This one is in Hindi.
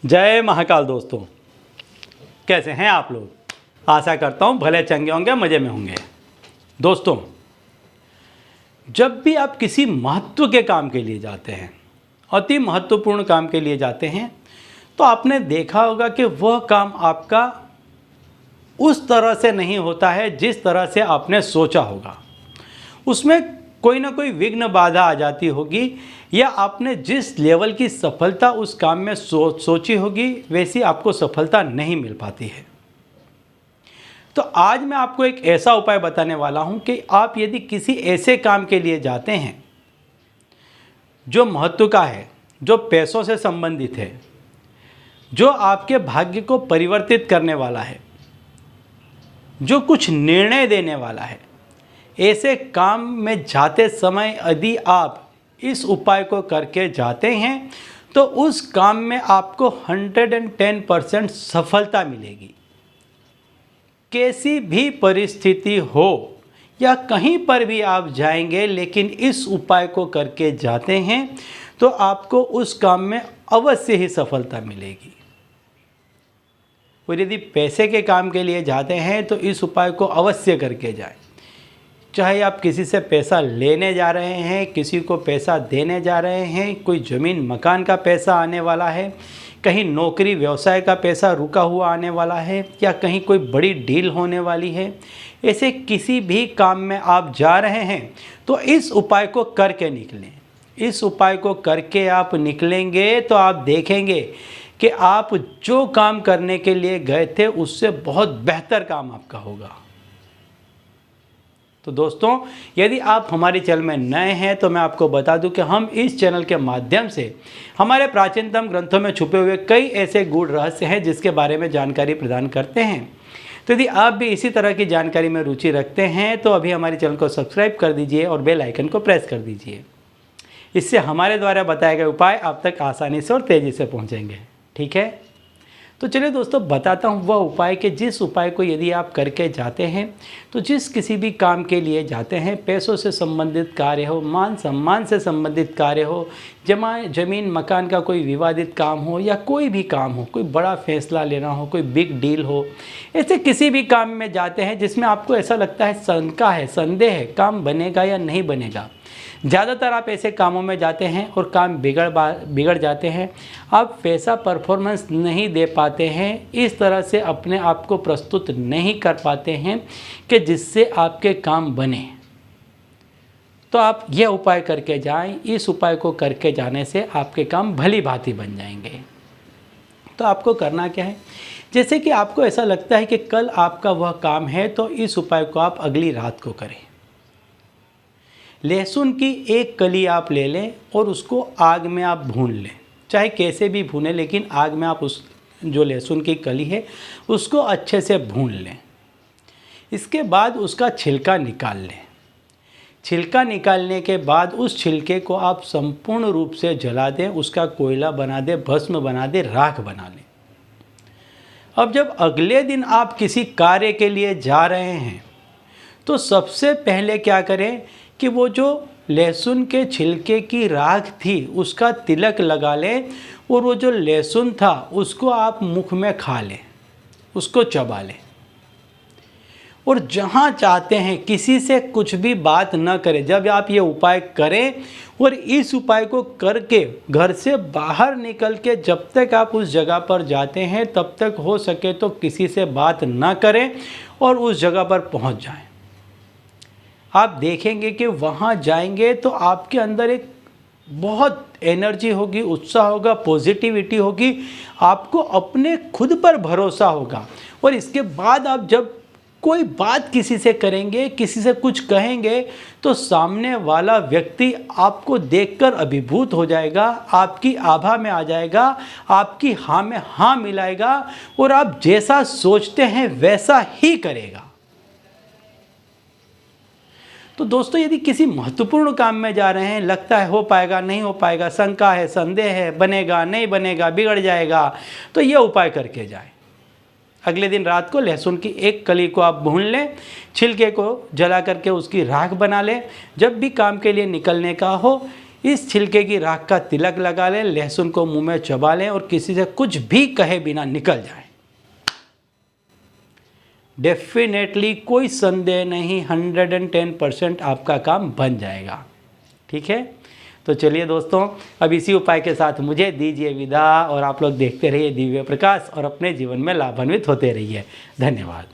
जय महाकाल दोस्तों, कैसे हैं आप लोग। आशा करता हूँ भले चंगे होंगे, मज़े में होंगे। दोस्तों, जब भी आप किसी महत्व के काम के लिए जाते हैं, अति महत्वपूर्ण काम के लिए जाते हैं, तो आपने देखा होगा कि वह काम आपका उस तरह से नहीं होता है जिस तरह से आपने सोचा होगा। उसमें कोई ना कोई विघ्न बाधा आ जाती होगी, या आपने जिस लेवल की सफलता उस काम में सोची होगी वैसी आपको सफलता नहीं मिल पाती है। तो आज मैं आपको एक ऐसा उपाय बताने वाला हूं कि आप यदि किसी ऐसे काम के लिए जाते हैं जो महत्व का है, जो पैसों से संबंधित है, जो आपके भाग्य को परिवर्तित करने वाला है, जो कुछ निर्णय देने वाला है, ऐसे काम में जाते समय यदि आप इस उपाय को करके जाते हैं तो उस काम में आपको 110% सफलता मिलेगी। कैसी भी परिस्थिति हो या कहीं पर भी आप जाएंगे, लेकिन इस उपाय को करके जाते हैं तो आपको उस काम में अवश्य ही सफलता मिलेगी। और यदि पैसे के काम के लिए जाते हैं तो इस उपाय को अवश्य करके जाएं। चाहे आप किसी से पैसा लेने जा रहे हैं, किसी को पैसा देने जा रहे हैं, कोई ज़मीन मकान का पैसा आने वाला है, कहीं नौकरी व्यवसाय का पैसा रुका हुआ आने वाला है, या कहीं कोई बड़ी डील होने वाली है, ऐसे किसी भी काम में आप जा रहे हैं तो इस उपाय को करके निकलें। इस उपाय को करके आप निकलेंगे तो आप देखेंगे कि आप जो काम करने के लिए गए थे उससे बहुत बेहतर काम आपका होगा। तो दोस्तों, यदि आप हमारे चैनल में नए हैं तो मैं आपको बता दूं कि हम इस चैनल के माध्यम से हमारे प्राचीनतम ग्रंथों में छुपे हुए कई ऐसे गूढ़ रहस्य हैं जिसके बारे में जानकारी प्रदान करते हैं। तो यदि आप भी इसी तरह की जानकारी में रुचि रखते हैं तो अभी हमारे चैनल को सब्सक्राइब कर दीजिए और बेल आइकन को प्रेस कर दीजिए। इससे हमारे द्वारा बताए गए उपाय आप तक आसानी से और तेज़ी से पहुँचेंगे। ठीक है, तो चलिए दोस्तों, बताता हूँ वह उपाय कि जिस उपाय को यदि आप करके जाते हैं तो जिस किसी भी काम के लिए जाते हैं, पैसों से संबंधित कार्य हो, मान सम्मान से संबंधित कार्य हो, ज़मीन मकान का कोई विवादित काम हो, या कोई भी काम हो, कोई बड़ा फैसला लेना हो, कोई बिग डील हो, ऐसे किसी भी काम में जाते हैं जिसमें आपको ऐसा लगता है, शंका है, संदेह है, काम बनेगा या नहीं बनेगा। ज़्यादातर आप ऐसे कामों में जाते हैं और काम बिगड़ जाते हैं, आप वैसा परफॉर्मेंस नहीं दे पाते हैं, इस तरह से अपने आप को प्रस्तुत नहीं कर पाते हैं कि जिससे आपके काम बने। तो आप यह उपाय करके जाएं। इस उपाय को करके जाने से आपके काम भली भांति बन जाएंगे। तो आपको करना क्या है, जैसे कि आपको ऐसा लगता है कि कल आपका वह काम है तो इस उपाय को आप अगली रात को करें। लहसुन की एक कली आप ले लें और उसको आग में आप भून लें, चाहे कैसे भी भूनें, लेकिन आग में आप उस जो लहसुन की कली है उसको अच्छे से भून लें। इसके बाद उसका छिलका निकाल लें। छिलका निकालने के बाद उस छिलके को आप संपूर्ण रूप से जला दें, उसका कोयला बना दें, भस्म बना दें, राख बना लें। अब जब अगले दिन आप किसी कार्य के लिए जा रहे हैं तो सबसे पहले क्या करें कि वो जो लहसुन के छिलके की राख थी उसका तिलक लगा लें, और वो जो लहसुन था उसको आप मुख में खा लें, उसको चबा लें। और जहाँ चाहते हैं किसी से कुछ भी बात न करें। जब आप ये उपाय करें और इस उपाय को करके घर से बाहर निकल के जब तक आप उस जगह पर जाते हैं तब तक हो सके तो किसी से बात न करें और उस जगह पर पहुँच जाएं। आप देखेंगे कि वहाँ जाएंगे तो आपके अंदर एक बहुत एनर्जी होगी, उत्साह होगा, पॉजिटिविटी होगी, आपको अपने खुद पर भरोसा होगा। और इसके बाद आप जब कोई बात किसी से करेंगे, किसी से कुछ कहेंगे, तो सामने वाला व्यक्ति आपको देखकर अभिभूत हो जाएगा, आपकी आभा में आ जाएगा, आपकी हाँ में हाँ मिलाएगा और आप जैसा सोचते हैं वैसा ही करेगा। तो दोस्तों, यदि किसी महत्वपूर्ण काम में जा रहे हैं, लगता है हो पाएगा नहीं हो पाएगा, शंका है, संदेह है, बनेगा नहीं बनेगा, बिगड़ जाएगा, तो ये उपाय करके जाएं। अगले दिन रात को लहसुन की एक कली को आप भून लें, छिलके को जला करके उसकी राख बना लें। जब भी काम के लिए निकलने का हो इस छिलके की राख का तिलक लगा लें, लहसुन को मुंह में चबा लें और किसी से कुछ भी कहे बिना निकल जाएं। डेफिनेटली कोई संदेह नहीं, 110% आपका काम बन जाएगा। ठीक है, तो चलिए दोस्तों, अब इसी उपाय के साथ मुझे दीजिए विदा और आप लोग देखते रहिए दिव्य प्रकाश और अपने जीवन में लाभान्वित होते रहिए। धन्यवाद।